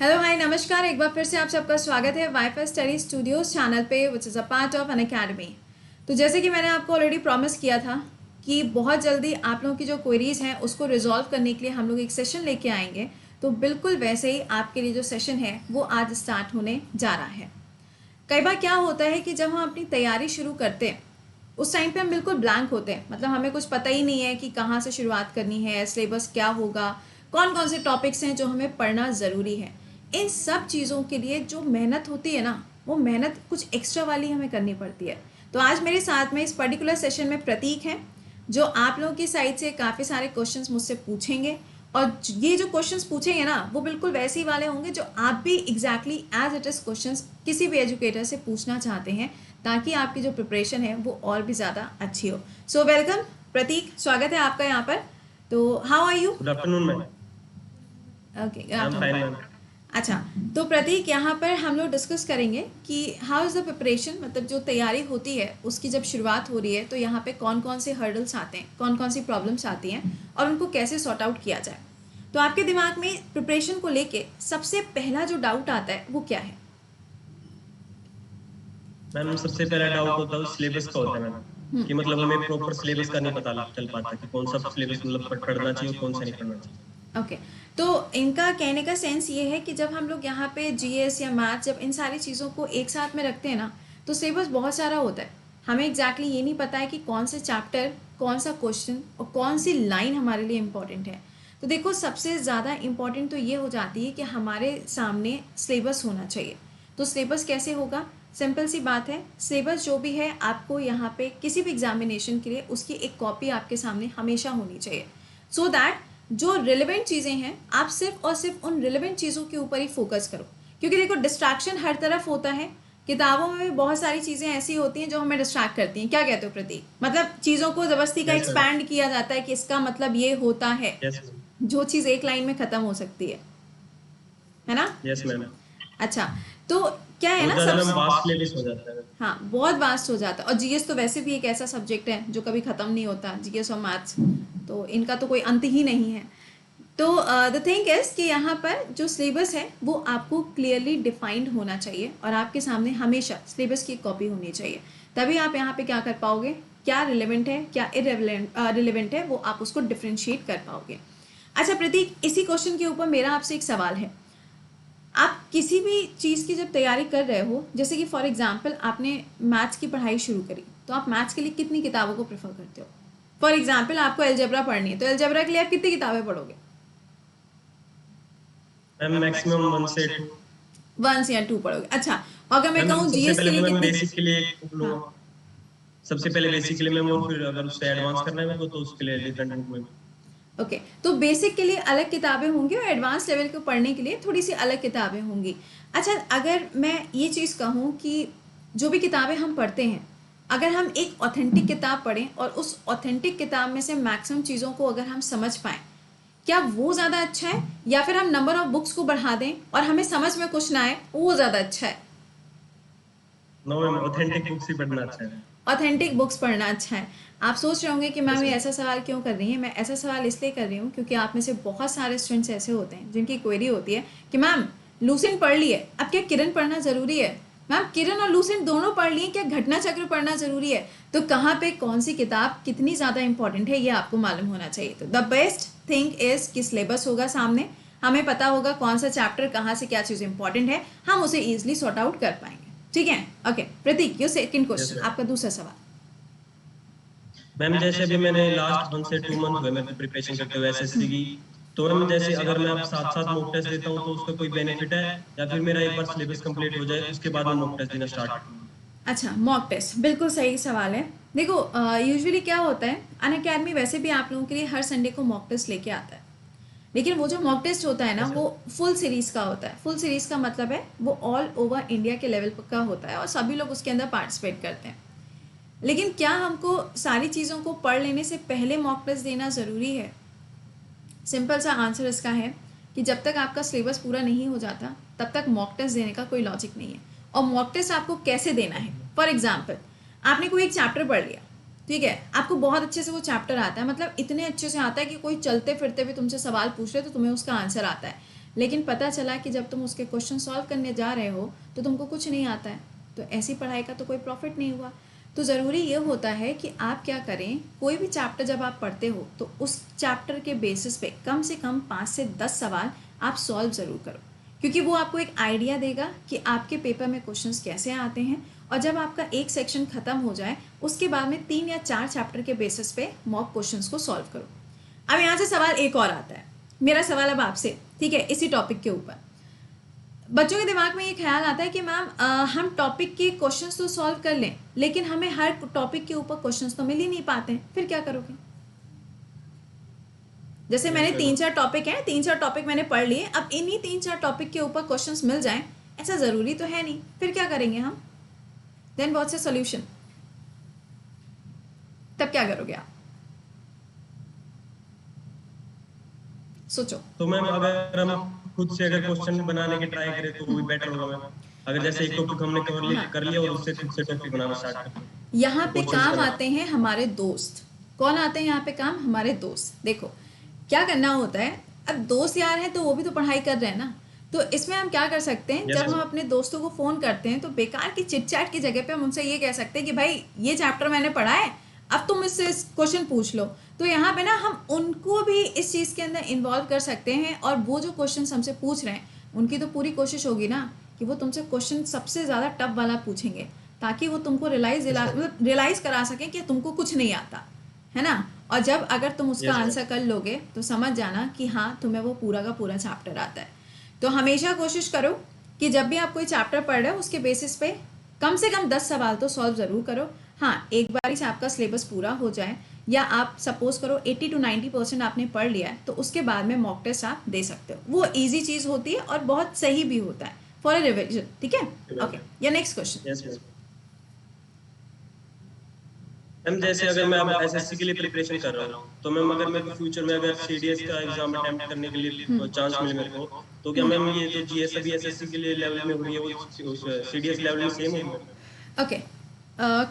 Hello hi नमस्कार, एक बार फिर से आप सबका स्वागत है वाईफाई स्टडी स्टूडियोज चैनल पे which is a part of Unacademy. तो जैसे कि मैंने आपको ऑलरेडी प्रॉमिस किया था कि बहुत जल्दी आप लोगों की जो क्वेरीज़ हैं उसको रिजॉल्व करने के लिए हम लोग एक सेशन लेके आएंगे। तो बिल्कुल वैसे ही आपके लिए जो सेशन है वो आज स्टार्ट होने जा रहा है। कई बार क्या होता है कि जब हम अपनी तैयारी शुरू करते हैं उस टाइम पे हम बिल्कुल ब्लैंक होते हैं, मतलब हमें कुछ पता ही नहीं है कि कहाँ से शुरुआत करनी है, सिलेबस क्या होगा, कौन कौन से टॉपिक्स हैं जो हमें पढ़ना ज़रूरी है। इन सब चीज़ों के लिए जो मेहनत होती है ना, वो मेहनत कुछ एक्स्ट्रा वाली हमें करनी पड़ती है। तो आज मेरे साथ में इस पर्टिकुलर सेशन में प्रतीक हैं जो आप लोगों की साइड से काफ़ी सारे क्वेश्चंस मुझसे पूछेंगे, और ये जो क्वेश्चंस पूछेंगे ना वो बिल्कुल वैसे ही वाले होंगे जो आप भी exactly as it is questions किसी भी एजुकेटर से पूछना चाहते हैं, ताकि आपकी जो प्रिपरेशन है वो और भी ज़्यादा अच्छी हो। सो वेलकम प्रतीक, स्वागत है आपका यहाँ पर। तो how are you? Good afternoon ma'am. Okay, I am fine ma'am. अच्छा, तो प्रतीक यहाँ पर हम लोग डिस्कस करेंगे कि हाउ इज़ द प्रिपरेशन, मतलब जो तैयारी होती है उसकी जब शुरुआत हो रही है तो यहाँ पे कौन कौन से हर्डल्स आते हैं, कौन कौन सी प्रॉब्लम्स आती हैं और उनको कैसे सॉर्ट आउट किया जाए। तो आपके दिमाग में प्रिपरेशन को लेके सबसे पहला जो डाउट आता है वो क्या है? मैम सबसे पहला डाउट होता है सिलेबस का होता है मैम, कि मतलब हमें प्रॉपर सिलेबस का नहीं पता चल पाता कि कौन सा सिलेबस मतलब पढ़ना चाहिए और कौन सा नहीं पढ़ना चाहिए। ओके, तो इनका कहने का सेंस ये है कि जब हम लोग यहाँ पे जीएस या मैथ, जब इन सारी चीज़ों को एक साथ में रखते हैं ना, तो सिलेबस बहुत सारा होता है। हमें एग्जैक्टली ये नहीं पता है कि कौन से चैप्टर, कौन सा क्वेश्चन और कौन सी लाइन हमारे लिए इम्पॉर्टेंट है। तो देखो, सबसे ज़्यादा इम्पॉर्टेंट तो ये हो जाती है कि हमारे सामने सिलेबस होना चाहिए। तो सिलेबस कैसे होगा? सिंपल सी बात है, सिलेबस जो भी है आपको यहाँ पे किसी भी एग्जामिनेशन के लिए उसकी एक कॉपी आपके सामने हमेशा होनी चाहिए, सो दैट जो रिलेवेंट चीज़ें हैं आप सिर्फ और सिर्फ उन रिलेवेंट चीज़ों के ऊपर ही फोकस करो। क्योंकि देखो, डिस्ट्रैक्शन हर तरफ होता है, किताबों में भी बहुत सारी चीज़ें ऐसी होती हैं जो हमें डिस्ट्रैक्ट करती हैं। क्या कहते हो प्रतीक? मतलब चीज़ों को ज़बरदस्ती का यस मैम। एक्सपैंड किया जाता है कि इसका मतलब ये होता है, यस मैम। जो चीज़ एक लाइन में ख़त्म हो सकती है ना? Yes ma'am. अच्छा, तो क्या है बहुत ना, ज्यादा सब मैम वास्ट सिलेबस हो जाता है। हाँ बहुत वास्ट हो जाता है। और जीएस तो वैसे भी एक ऐसा सब्जेक्ट है जो कभी ख़त्म नहीं होता, जीएस और मैथ्स, तो इनका तो कोई अंत ही नहीं है। तो द थिंग इज़ कि यहाँ पर जो सिलेबस है वो आपको क्लियरली डिफाइंड होना चाहिए और आपके सामने हमेशा सिलेबस की कॉपी होनी चाहिए। तभी आप यहाँ पे क्या कर पाओगे, क्या रिलेवेंट है क्या रिलेवेंट है वो आप उसको डिफ्रेंशिएट कर पाओगे। अच्छा प्रतीक, इसी क्वेश्चन के ऊपर मेरा आपसे एक सवाल है। आप किसी भी चीज़ की जब तैयारी कर रहे हो, जैसे कि फॉर एग्जांपल आपने मैथ्स की पढ़ाई शुरू करी, तो आप मैथ्स के लिए कितनी किताबों को प्रेफर करते हो? फॉर एग्जांपल आपको अलजेब्रा पढ़नी है, तो अलजेब्रा के लिए आप कितनी किताबें पढ़ोगे? मैम मैक्सिमम 1 से 2। 1 या 2 पढ़ोगे? अच्छा, अगर मैं मैम कहूँ सबसे जीएस के पहले लिए तो मैम कितनी? बेसिक के लिए एक बुक हाँ, लूंगा। सबसे पहले बेसिक के लिए मैम, और फिर अगर उससे एडवांस करना है मेरे को तो उसके लिए डिफरेंट बुक में। ओके, तो बेसिक के लिए अलग किताबें होंगी और एडवांस लेवल को पढ़ने के लिए थोड़ी सी अलग किताबें होंगी। अच्छा, अगर मैं ये चीज़ कहूँ कि जो भी किताबें हम पढ़ते हैं, अगर हम एक ऑथेंटिक किताब पढ़ें और उस ऑथेंटिक किताब में से मैक्सिमम चीज़ों को अगर हम समझ पाएँ, क्या वो ज़्यादा अच्छा है, या फिर हम नंबर ऑफ बुक्स को बढ़ा दें और हमें समझ में कुछ ना आए, वो ज़्यादा अच्छा है? नो मैम, ऑथेंटिक बुक्स ही पढ़ना अच्छा है। ऑथेंटिक बुक्स पढ़ना अच्छा है। आप सोच रहे होंगे कि मैम यस ये मैम। ऐसा सवाल क्यों कर रही हैं। मैं ऐसा सवाल इसलिए कर रही हूँ क्योंकि आप में से बहुत सारे स्टूडेंट्स ऐसे होते हैं जिनकी क्वेरी होती है कि मैम लूसेंट पढ़ ली है, अब क्या किरण पढ़ना ज़रूरी है? मैम किरण और लूसेंट दोनों पढ़ लिए, क्या घटना चक्र पढ़ना ज़रूरी है? तो कहाँ पे कौन सी किताब कितनी ज़्यादा इंपॉर्टेंट है ये आपको मालूम होना चाहिए। तो द बेस्ट थिंग इज़ कि सिलेबस होगा सामने, हमें पता होगा कौन सा चैप्टर कहाँ से क्या चीज़ इंपॉर्टेंट है, हम उसे ईजिली सॉर्ट आउट कर पाएंगे। ठीक है? Okay Prateek, your second yes question, ma'am. आपका दूसरा सवाल। मैम जैसे अभी मैंने लास्ट 1 से 2 मंथ हुए मेरे को प्रिपरेशन करते हुए एसएससी की। तो मैम जैसे अगर मैं अब साथ साथ मॉक टेस्ट देता हूँ तो उसका कोई बेनिफिट है, या फिर मेरा एक बार सिलेबस कंप्लीट हो जाए उसके बाद मैं मॉक टेस्ट देना स्टार्ट करूँ? अच्छा, मॉक टेस्ट बिल्कुल सही सवाल है। देखो, यूजुअली क्या होता है, अनअकैडमी वैसे भी आप लोगों के लिए हर संडे को मॉक टेस्ट लेके आता है, लेकिन वो जो मॉक टेस्ट होता है ना यस वो मैम। फुल सीरीज़ का होता है। फुल सीरीज़ का मतलब है वो ऑल ओवर इंडिया के लेवल का होता है और सभी लोग उसके अंदर पार्टिसिपेट करते हैं। लेकिन क्या हमको सारी चीज़ों को पढ़ लेने से पहले मॉक टेस्ट देना ज़रूरी है? सिंपल सा आंसर इसका है कि जब तक आपका सिलेबस पूरा नहीं हो जाता तब तक मॉक टेस्ट देने का कोई लॉजिक नहीं है। और मॉक टेस्ट आपको कैसे देना है? फॉर एग्जाम्पल, आपने कोई एक चैप्टर पढ़ लिया, ठीक है, आपको बहुत अच्छे से वो चैप्टर आता है, मतलब इतने अच्छे से आता है कि कोई चलते फिरते भी तुमसे सवाल पूछ रहे तो तुम्हें उसका आंसर आता है। लेकिन पता चला कि जब तुम उसके क्वेश्चन सॉल्व करने जा रहे हो तो तुमको कुछ नहीं आता है, तो ऐसी पढ़ाई का तो कोई प्रॉफिट नहीं हुआ। तो ज़रूरी ये होता है कि आप क्या करें, कोई भी चैप्टर जब आप पढ़ते हो तो उस चैप्टर के बेसिस पे कम से कम 5 से 10 सवाल आप सॉल्व ज़रूर करो, क्योंकि वो आपको एक आइडिया देगा कि आपके पेपर में क्वेश्चंस कैसे आते हैं। और जब आपका एक सेक्शन ख़त्म हो जाए उसके बाद में 3 या 4 चैप्टर के बेसिस पे मॉक क्वेश्चंस को सॉल्व करो। अब यहाँ से सवाल एक और आता है, मेरा सवाल अब आपसे, ठीक है, इसी टॉपिक के ऊपर। बच्चों के दिमाग में ये ख्याल आता है कि मैम हम टॉपिक के क्वेश्चंस तो सॉल्व कर लें, लेकिन हमें हर टॉपिक के ऊपर क्वेश्चंस तो मिल ही नहीं पाते हैं, फिर क्या करोगे? जैसे मैंने 3-4 टॉपिक हैं, 3-4 टॉपिक मैंने पढ़ लिए, अब इन्हीं 3-4 टॉपिक के ऊपर क्वेश्चंस मिल जाएं, ऐसा ज़रूरी तो है नहीं, फिर क्या करेंगे हम? Then what's the solution? तब क्या करोगे आप? सोचो। तो मैम अगर हम खुद से अगर क्वेश्चन बनाने की ट्राई करें तो वो भी बेटर होगा मैम। अगर जैसे एक टॉपिक हमने कर लिया और उससे खुद से टॉपिक बनाना स्टार्ट कर दिया। यहाँ पे काम आते हैं हमारे दोस्त। कौन आते हैं यहाँ पे काम? हमारे दोस्त। देखो क्या करना होता है, अब दोस्त यार हैं तो वो भी तो पढ़ाई कर रहे हैं ना, तो इसमें हम क्या कर सकते हैं, जब हम अपने दोस्तों को फ़ोन करते हैं तो बेकार की चिट चैट की जगह पे हम उनसे ये कह सकते हैं कि भाई ये चैप्टर मैंने पढ़ा है, अब तुम इससे क्वेश्चन पूछ लो। तो यहाँ पे ना हम उनको भी इस चीज़ के अंदर इन्वॉल्व कर सकते हैं, और वो जो क्वेश्चन हमसे पूछ रहे हैं उनकी तो पूरी कोशिश होगी ना कि वो तुमसे क्वेश्चन सबसे ज़्यादा टफ वाला पूछेंगे, ताकि वो तुमको रियलाइज़ करा सकें कि तुमको कुछ नहीं आता है ना। और जब अगर तुम उसका आंसर कर लोगे तो समझ जाना कि हाँ तुम्हें वो पूरा का पूरा चैप्टर आता है। तो हमेशा कोशिश करो कि जब भी आप कोई चैप्टर पढ़ रहे हो उसके बेसिस पे कम से कम 10 सवाल तो सॉल्व ज़रूर करो। हाँ, एक बार से आपका सिलेबस पूरा हो जाए, या आप सपोज करो 80 to 90% आपने पढ़ लिया है, तो उसके बाद में मॉक टेस्ट आप दे सकते हो। वो इजी चीज़ होती है और बहुत सही भी होता है फॉर अ रिविजन, ठीक है? ओके, या नेक्स्ट क्वेश्चन। मैम जैसे अगर मैं अब एसएससी के लिए प्रिपरेशन कर रहा हूँ, तो मैम अगर मेरे को फ्यूचर में अगर सीडीएस का एग्जाम अटेम्प्ट करने के लिए चांस मिले मेरे को, तो क्या मैम ये जो जीएस अभी एसएससी के लिए लेवल में हुई है वो सीडीएस लेवल में सेम होगी? ओके,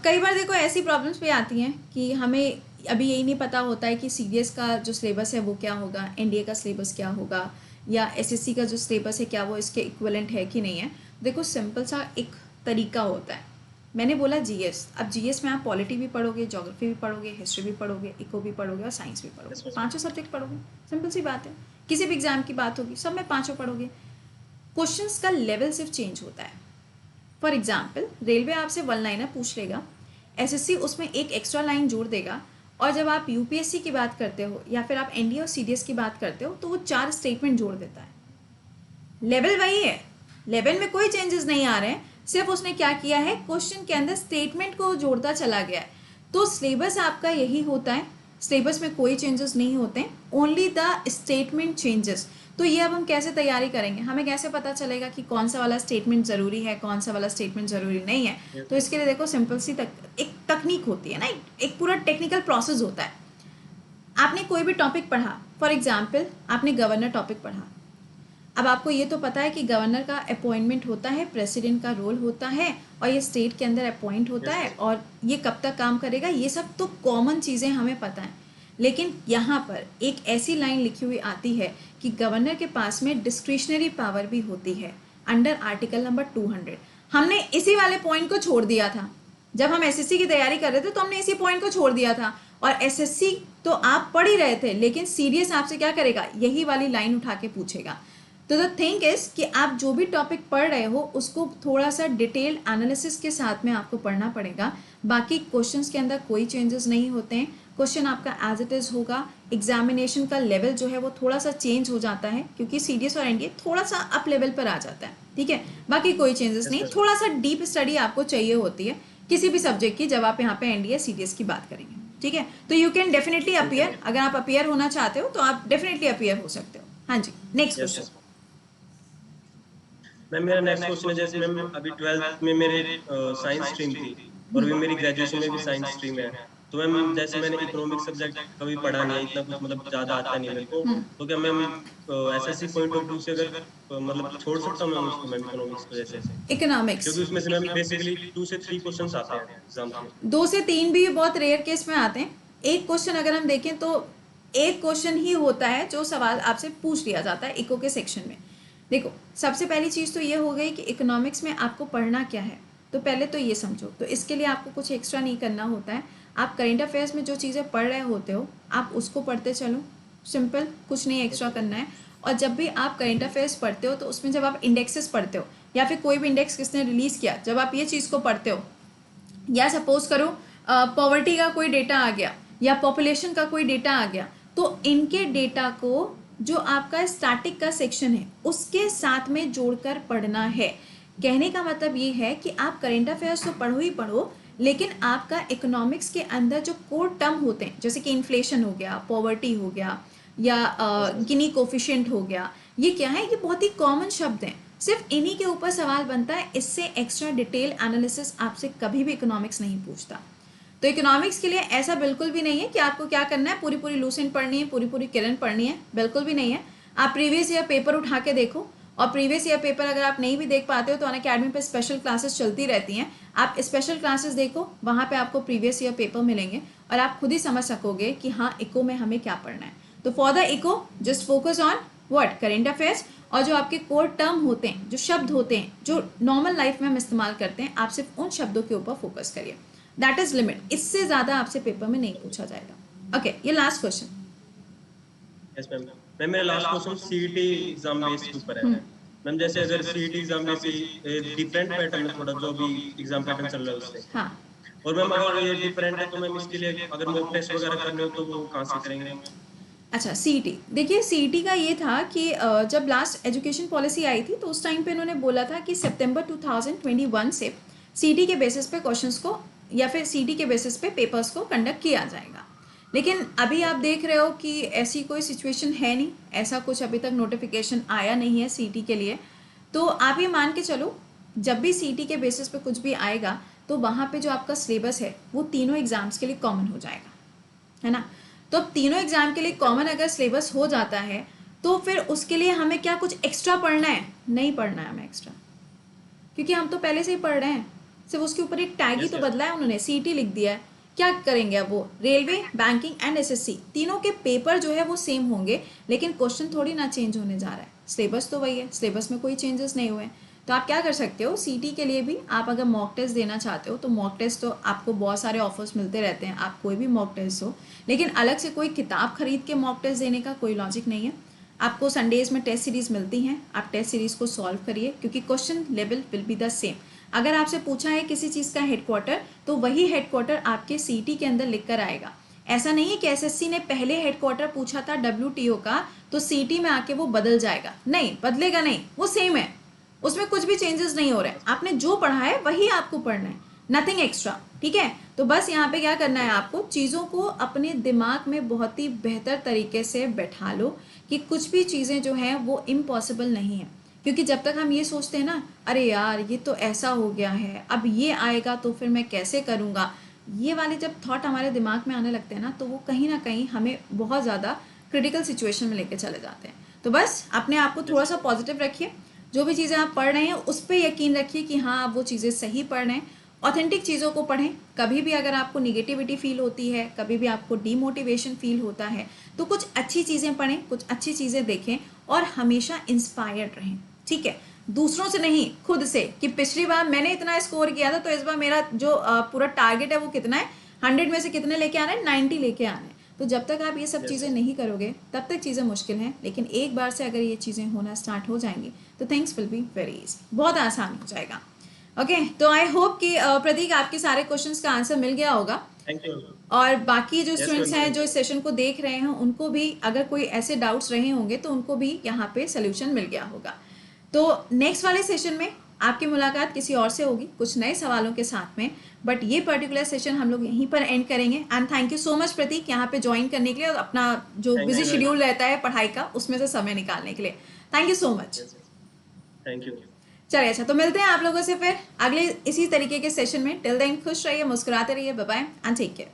कई बार देखो ऐसी प्रॉब्लम्स भी आती हैं कि हमें अभी यही नहीं पता होता है कि सीडीएस का जो सिलेबस है वो क्या होगा, एनडीए का सिलेबस क्या होगा, या एसएससी का जो सिलेबस है क्या वो इसके इक्विवेलेंट है कि नहीं है। देखो सिंपल सा एक तरीका होता है। मैंने बोला जीएस, अब जीएस में आप पॉलिटी भी पढ़ोगे, ज्योग्राफी भी पढ़ोगे, हिस्ट्री भी पढ़ोगे, इको भी पढ़ोगे और साइंस भी पढ़ोगे, पांचों सब्जेक्ट पढ़ोगे। सिंपल सी बात है, किसी भी एग्जाम की बात होगी सब में पांचों पढ़ोगे। क्वेश्चंस का लेवल सिर्फ चेंज होता है। फॉर एग्जाम्पल रेलवे आपसे 1 लाइनर पूछ लेगा, एसएससी उसमें एक एक्स्ट्रा लाइन जोड़ देगा, और जब आप यूपीएससी की बात करते हो या फिर आप एनडीए और सीडीएस की बात करते हो तो वो 4 स्टेटमेंट जोड़ देता है। लेवल वही है, लेवल में कोई चेंजेस नहीं आ रहे हैं, सिर्फ उसने क्या किया है, क्वेश्चन के अंदर स्टेटमेंट को जोड़ता चला गया है। तो सिलेबस आपका यही होता है, सिलेबस में कोई चेंजेस नहीं होते, ओनली द स्टेटमेंट चेंजेस। तो ये अब हम कैसे तैयारी करेंगे, हमें कैसे पता चलेगा कि कौन सा वाला स्टेटमेंट ज़रूरी है, कौन सा वाला स्टेटमेंट ज़रूरी नहीं है? तो इसके लिए देखो सिंपल सी एक तकनीक होती है ना, एक पूरा टेक्निकल प्रोसेस होता है। आपने कोई भी टॉपिक पढ़ा, फॉर एग्जाम्पल आपने गवर्नर टॉपिक पढ़ा, अब आपको ये तो पता है कि गवर्नर का अपॉइंटमेंट होता है, प्रेसिडेंट का रोल होता है, और ये स्टेट के अंदर अपॉइंट होता है, और ये कब तक काम करेगा, ये सब तो कॉमन चीज़ें हमें पता है। लेकिन यहाँ पर एक ऐसी लाइन लिखी हुई आती है कि गवर्नर के पास में डिस्क्रिशनरी पावर भी होती है अंडर आर्टिकल नंबर 200। हमने इसी वाले पॉइंट को छोड़ दिया था जब हम एसएससी की तैयारी कर रहे थे, तो हमने इसी पॉइंट को छोड़ दिया था, और एसएससी तो आप पढ़ ही रहे थे, लेकिन सीडीएस आपसे क्या करेगा, यही वाली लाइन उठा के पूछेगा। तो द थिंग इज कि आप जो भी टॉपिक पढ़ रहे हो उसको थोड़ा सा डिटेल एनालिसिस के साथ में आपको पढ़ना पड़ेगा। बाकी क्वेश्चंस के अंदर कोई चेंजेस नहीं होते हैं, क्वेश्चन आपका एज इट इज़ होगा। एग्जामिनेशन का लेवल जो है वो थोड़ा सा चेंज हो जाता है, क्योंकि सीडीएस और एनडीए थोड़ा सा अप लेवल पर आ जाता है, ठीक है। बाकी कोई चेंजेस नहीं, थोड़ा सा डीप स्टडी आपको चाहिए होती है किसी भी सब्जेक्ट की जब आप यहाँ पे एनडीए सीडीएस की बात करेंगे, ठीक है। तो यू कैन डेफिनेटली अपीयर, अगर आप अपीयर होना चाहते हो तो आप डेफिनेटली अपीयर हो सकते हो। हाँ जी, नेक्स्ट क्वेश्चन। मैम मेरा नेक्स्ट क्वेश्चन है, जैसे मैम अभी 12th में मेरे साइंस स्ट्रीम थी और अभी मेरी ग्रेजुएशन में भी साइंस स्ट्रीम है, तो मैम जैसे मैंने इकोनॉमिक सब्जेक्ट कभी पढ़ा नहीं है, इतना कुछ मतलब ज्यादा आता नहीं मेरे को, तो क्या ma'am SSC point of view से अगर मतलब छोड़ सकता हूं मैं उसको, मैम इकोनॉमिक्स की वजह से? इकोनॉमिक्स, क्योंकि उसमें से मैम बेसिकली 2 से 3 क्वेश्चंस आते हैं एग्जाम में। 2 से 3 भी बहुत रेयर केस में आते हैं। एक क्वेश्चन अगर हम देखें तो एक क्वेश्चन ही होता है जो सवाल आपसे पूछ लिया जाता है इको के सेक्शन में, देखो, सबसे पहली चीज़ तो ये हो गई कि इकोनॉमिक्स में आपको पढ़ना क्या है, तो पहले तो ये समझो। तो इसके लिए आपको कुछ एक्स्ट्रा नहीं करना होता है, आप करेंट अफेयर्स में जो चीज़ें पढ़ रहे होते हो आप उसको पढ़ते चलो, सिंपल, कुछ नहीं एक्स्ट्रा करना है। और जब भी आप करेंट अफेयर्स पढ़ते हो तो उसमें जब आप इंडेक्सेस पढ़ते हो या फिर कोई भी इंडेक्स किसने रिलीज़ किया, जब आप ये चीज़ को पढ़ते हो, या सपोज करो पॉवर्टी का कोई डेटा आ गया या पॉपुलेशन का कोई डेटा आ गया, तो इनके डेटा को जो आपका स्टैटिक का सेक्शन है उसके साथ में जोड़कर पढ़ना है। कहने का मतलब ये है कि आप करेंट अफेयर्स तो पढ़ो ही पढ़ो, लेकिन आपका इकोनॉमिक्स के अंदर जो कोर टर्म होते हैं, जैसे कि इन्फ्लेशन हो गया, पॉवर्टी हो गया, या गिनी कोफिशिएंट हो गया, ये क्या है, ये बहुत ही कॉमन शब्द हैं, सिर्फ इन्हीं के ऊपर सवाल बनता है। इससे एक्स्ट्रा डिटेल एनालिसिस आपसे कभी भी इकोनॉमिक्स नहीं पूछता। तो इकोनॉमिक्स के लिए ऐसा बिल्कुल भी नहीं है कि आपको क्या करना है, पूरी पूरी लूसेंट पढ़नी है, पूरी पूरी किरण पढ़नी है, बिल्कुल भी नहीं है। आप प्रीवियस ईयर पेपर उठा के देखो, और प्रीवियस ईयर पेपर अगर आप नहीं भी देख पाते हो तो अनअकैडमी पे स्पेशल क्लासेस चलती रहती हैं, आप स्पेशल क्लासेस देखो, वहाँ पे आपको प्रीवियस ईयर पेपर मिलेंगे और आप खुद ही समझ सकोगे कि हाँ इको में हमें क्या पढ़ना है। तो for the eco just focus on what, current affairs, और जो आपके कोर टर्म होते हैं, जो शब्द होते हैं जो नॉर्मल लाइफ में हम इस्तेमाल करते हैं, आप सिर्फ उन शब्दों के ऊपर फोकस करिए। दैट इज लिमिट, इससे ज्यादा आपसे पेपर में नहीं पूछा जाएगा। ओके, ये last question. Yes ma'am. Ma'am मेरा last question CET exam base के ऊपर है मैम। जैसे अगर सीईटी एग्जाम में से डिफरेंट पैटर्न है थोड़ा, जो भी एग्जाम पैटर्न चल रहा है उससे, हाँ, और मैम अगर ये डिफरेंट है तो मैम इसके लिए अगर मॉक टेस्ट वगैरह करने हो तो वो कहाँ से करेंगे? अच्छा, सीईटी, देखिए सीईटी का ये था कि जब लास्ट एजुकेशन पॉलिसी आई थी तो उस टाइम पे इन्होंने बोला था कि सितंबर 2021 से सीईटी के बेसिस पे क्वेश्चंस को या फिर सीईटी के बेसिस पे पेपर्स को कंडक्ट किया जाएगा। लेकिन अभी आप देख रहे हो कि ऐसी कोई सिचुएशन है नहीं, ऐसा कुछ अभी तक नोटिफिकेशन आया नहीं है सीईटी के लिए। तो आप ये मान के चलो, जब भी सीईटी के बेसिस पे कुछ भी आएगा तो वहाँ पे जो आपका सिलेबस है वो तीनों एग्जाम्स के लिए कॉमन हो जाएगा, है ना। तो अब तीनों एग्जाम के लिए कॉमन अगर सिलेबस हो जाता है तो फिर उसके लिए हमें क्या कुछ एक्स्ट्रा पढ़ना है? नहीं पढ़ना है हमें एक्स्ट्रा, क्योंकि हम तो पहले से ही पढ़ रहे हैं, सिर्फ उसके ऊपर एक टैग ही तो बदला है, उन्होंने सीईटी लिख दिया है। क्या करेंगे अब वो? रेलवे, बैंकिंग एंड एसएससी, तीनों के पेपर जो है वो सेम होंगे, लेकिन क्वेश्चन थोड़ी ना चेंज होने जा रहा है, सिलेबस तो वही है, सिलेबस में कोई चेंजेस नहीं हुए हैं। तो आप क्या कर सकते हो, सीईटी के लिए भी आप अगर मॉक टेस्ट देना चाहते हो तो मॉक टेस्ट तो आपको बहुत सारे ऑफर्स मिलते रहते हैं, आप कोई भी मॉक टेस्ट हो, लेकिन अलग से कोई किताब खरीद के मॉक टेस्ट देने का कोई लॉजिक नहीं है। आपको संडेज में टेस्ट सीरीज मिलती हैं, आप टेस्ट सीरीज को सॉल्व करिए, क्योंकि question level will be the same. अगर आपसे पूछा है किसी चीज़ का हेडक्वार्टर, तो वही हेडक्वार्टर आपके सीईटी के अंदर लिख कर आएगा। ऐसा नहीं है कि एसएससी ने पहले हेडक्वार्टर पूछा था डब्ल्यूटीओ का तो सीईटी में आके वो बदल जाएगा, नहीं बदलेगा, नहीं, वो सेम है, उसमें कुछ भी चेंजेस नहीं हो रहे हैं। आपने जो पढ़ा है वही आपको पढ़ना है, नथिंग एक्स्ट्रा, ठीक है। तो बस यहाँ पे क्या करना है, आपको चीज़ों को अपने दिमाग में बहुत ही बेहतर तरीके से बैठा लो कि कुछ भी चीज़ें जो हैं वो इम्पॉसिबल नहीं है। क्योंकि जब तक हम ये सोचते हैं ना, अरे यार ये तो ऐसा हो गया है, अब ये आएगा तो फिर मैं कैसे करूँगा, ये वाले जब थॉट हमारे दिमाग में आने लगते हैं ना, तो वो कहीं ना कहीं हमें बहुत ज़्यादा क्रिटिकल सिचुएशन में लेके चले जाते हैं। तो बस अपने आप को थोड़ा सा पॉजिटिव रखिए, जो भी चीज़ें आप पढ़ रहे हैं उस पर यकीन रखिए कि हाँ आप वो चीज़ें सही पढ़ रहे हैं, ऑथेंटिक चीज़ों को पढ़ें। कभी भी अगर आपको निगेटिविटी फील होती है, कभी भी आपको डीमोटिवेशन फील होता है, तो कुछ अच्छी चीज़ें पढ़ें, कुछ अच्छी चीज़ें देखें और हमेशा इंस्पायर्ड रहें, ठीक है। दूसरों से नहीं, खुद से, कि पिछली बार मैंने इतना स्कोर किया था तो इस बार मेरा जो पूरा टारगेट है वो कितना है, 100 में से कितने लेके आना है, 90 लेके आना है। तो जब तक आप ये सब चीज़ें नहीं करोगे तब तक चीज़ें मुश्किल हैं, लेकिन एक बार से अगर ये चीज़ें होना स्टार्ट हो जाएंगी तो things will be very easy, बहुत आसान हो जाएगा। ओके, तो आई होप कि प्रतीक आपके सारे क्वेश्चंस का आंसर मिल गया होगा। Thank you. और बाकी जो स्टूडेंट्स हैं जो इस सेशन को देख रहे हैं उनको भी अगर कोई ऐसे डाउट्स रहे होंगे तो उनको भी यहाँ पे सोल्यूशन मिल गया होगा। तो नेक्स्ट वाले सेशन में आपकी मुलाकात किसी और से होगी, कुछ नए सवालों के साथ में, बट ये पर्टिकुलर सेशन हम लोग यहीं पर एंड करेंगे। And thank you so much Prateek यहाँ पे ज्वाइन करने के लिए और अपना जो बिजी शेड्यूल रहता है पढ़ाई का उसमें से समय निकालने के लिए, thank you so much. Thank you. चलिए, अच्छा, तो मिलते हैं आप लोगों से फिर अगले इसी तरीके के सेशन में। टिल देन खुश रहिए, मुस्कुराते रहिए, bye bye and take care.